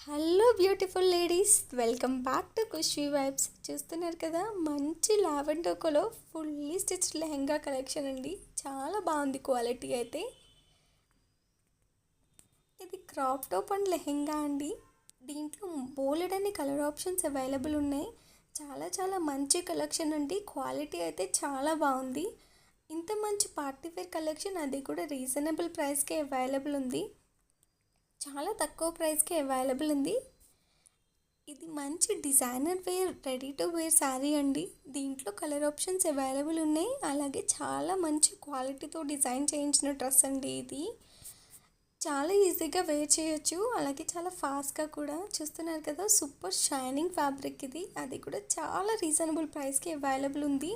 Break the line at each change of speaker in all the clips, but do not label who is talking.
Hello beautiful ladies, welcome back to Khushi vibes. చూస్తున్నారు కదా, మంచి lavender colour fully stitch lehenga collection అండి. చాలా బాగుంది క్వాలిటీ అయితే. ఇది క్రాప్ టాప్ అండ్ లెహెంగా అండి. దీంట్లో బోలెడన్ని కలర్ ఆప్షన్స్ అవైలబుల్ ఉన్నాయి. చాలా చాలా మంచి కలెక్షన్ అండి. క్వాలిటీ అయితే చాలా బాగుంది. ఇంత మంచి పార్టీ వేర్ కలెక్షన్, అది కూడా రీజనబుల్ ప్రైస్కే అవైలబుల్ ఉంది. చాలా తక్కువ ప్రైస్కి అవైలబుల్ ఉంది. ఇది మంచి designer wear, ready to wear sari అండి. దీంట్లో కలర్ ఆప్షన్స్ అవైలబుల్ ఉన్నాయి. అలాగే చాలా మంచి క్వాలిటీతో డిజైన్ చేయించిన డ్రెస్ అండి. ఇది చాలా ఈజీగా వేర్ చేయొచ్చు, అలాగే చాలా ఫాస్ట్గా కూడా. చూస్తున్నారు కదా, సూపర్ షైనింగ్ ఫ్యాబ్రిక్ ఇది. అది కూడా చాలా రీజనబుల్ ప్రైస్కి అవైలబుల్ ఉంది.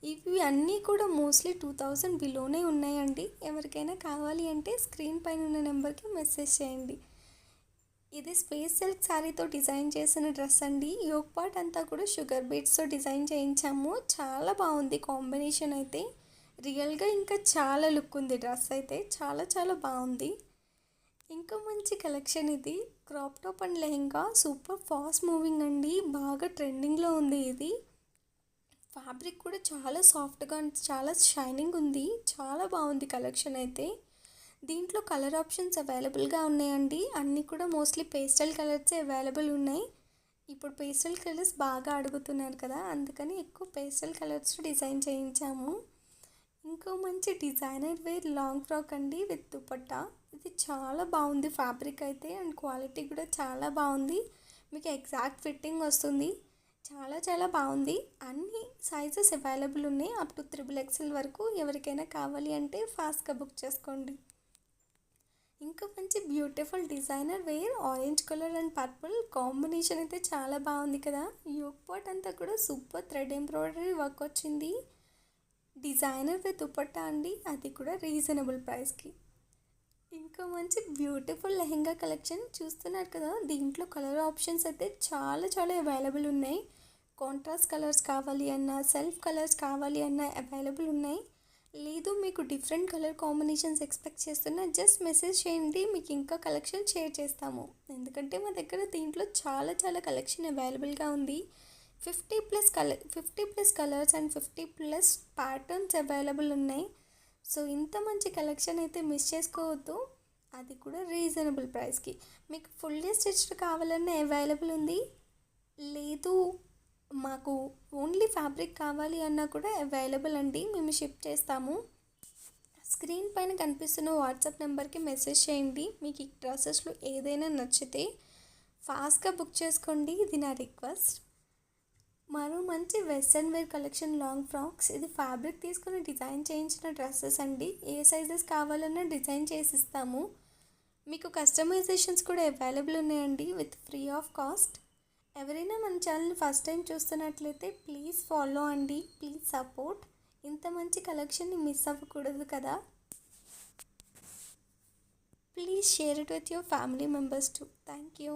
ఇవి అన్నీ కూడా మోస్ట్లీ 2000 బిలోనే ఉన్నాయండి. ఎవరికైనా కావాలి అంటే స్క్రీన్ పైన ఉన్న నెంబర్కి మెసేజ్ చేయండి. ఇది స్పేస్ సిల్క్ శారీతో డిజైన్ చేసిన డ్రెస్ అండి. యోగ్ పార్ట్ అంతా కూడా షుగర్ బీడ్స్తో డిజైన్ చేయించాము. చాలా బాగుంది కాంబినేషన్ అయితే. రియల్గా ఇంకా చాలా లుక్ ఉంది. డ్రెస్ అయితే చాలా చాలా బాగుంది. ఇంకా మంచి కలెక్షన్ ఇది. Crop top and lehenga super fast moving అండి. బాగా ట్రెండింగ్లో ఉంది ఇది. ఫ్యాబ్రిక్ కూడా చాలా సాఫ్ట్గా, చాలా షైనింగ్ ఉంది. చాలా బాగుంది కలెక్షన్ అయితే. దీంట్లో కలర్ ఆప్షన్స్ అవైలబుల్గా ఉన్నాయండి. అన్నీ కూడా మోస్ట్లీ పేస్టల్ కలర్సే అవైలబుల్ ఉన్నాయి. ఇప్పుడు పేస్టల్ కలర్స్ బాగా అడుగుతున్నారు కదా, అందుకని ఎక్కువ పేస్టల్ కలర్స్ డిజైన్ చేయించాము. ఇంకో మంచి డిజైనర్ వేర్ లాంగ్ ఫ్రాక్ అండి విత్ దుపట్టా. ఇది చాలా బాగుంది ఫ్యాబ్రిక్ అయితే, అండ్ క్వాలిటీ కూడా చాలా బాగుంది. మీకు ఎగ్జాక్ట్ ఫిట్టింగ్ వస్తుంది. చాలా చాలా బాగుంది. అన్ని సైజెస్ అవైలబుల్ ఉన్నాయి, అప్ టు XXL వరకు. ఎవరికైనా కావాలి అంటే ఫాస్ట్గా బుక్ చేసుకోండి. ఇంకా మంచి beautiful designer wear orange colour and purple combination అయితే చాలా బాగుంది కదా. యోగ్ పార్ట్ అంతా కూడా సూపర్ థ్రెడ్ ఎంబ్రాయిడరీ వర్క్ వచ్చింది. డిజైనర్ విత్ దుపట్టా అండి, అది కూడా రీజనబుల్ ప్రైస్కి. ఇంకా మంచి బ్యూటిఫుల్ లెహెంగా కలెక్షన్ చూస్తున్నారు కదా. దీంట్లో కలర్ ఆప్షన్స్ అయితే చాలా చాలా అవైలబుల్ ఉన్నాయి. కాంట్రాస్ట్ కలర్స్ కావాలి అన్నా, సెల్ఫ్ కలర్స్ కావాలి అన్నా అవైలబుల్ ఉన్నాయి. లేదు మీకు డిఫరెంట్ కలర్ కాంబినేషన్స్ ఎక్స్పెక్ట్ చేస్తున్నా, జస్ట్ మెసేజ్ చేయండి, మీకు ఇంకా కలెక్షన్ షేర్ చేస్తాము. ఎందుకంటే మా దగ్గర దీంట్లో చాలా చాలా కలెక్షన్ అవైలబుల్గా ఉంది. 50+ కలర్స్ అండ్ 50+ ప్యాటర్న్స్ అవైలబుల్ ఉన్నాయి. సో ఇంత మంచి కలెక్షన్ అయితే మిస్ చేసుకోవద్దు. అది కూడా రీజనబుల్ ప్రైస్కి. మీకు ఫుల్లీ స్టిచ్డ్ కావాలన్నా అవైలబుల్ ఉంది. లేదు మాకు ఓన్లీ ఫ్యాబ్రిక్ కావాలి అన్నా కూడా అవైలబుల్ అండి, మేము షిప్ చేస్తాము. స్క్రీన్ పైన కనిపిస్తున్న వాట్సాప్ నెంబర్కి మెసేజ్ చేయండి. మీకు ఈ డ్రెస్సెస్లో ఏదైనా నచ్చితే ఫాస్ట్గా బుక్ చేసుకోండి. ఇది నా రిక్వెస్ట్. మరో మంచి western wear collection long frocks. ఇది ఫ్యాబ్రిక్ తీసుకుని డిజైన్ చేయించిన డ్రెస్సెస్ అండి. ఏ సైజెస్ కావాలన్నా డిజైన్ చేసి ఇస్తాము. మీకు కస్టమైజేషన్స్ కూడా అవైలబుల్ ఉన్నాయండి విత్ ఫ్రీ ఆఫ్ కాస్ట్. ఎవరైనా మన ఛానల్ ఫస్ట్ టైం చూస్తున్నట్లయితే ప్లీజ్ ఫాలో అండి, ప్లీజ్ సపోర్ట్. ఇంత మంచి కలెక్షన్ని మిస్ అవ్వకూడదు కదా. Please share it with your family members to. Thank you.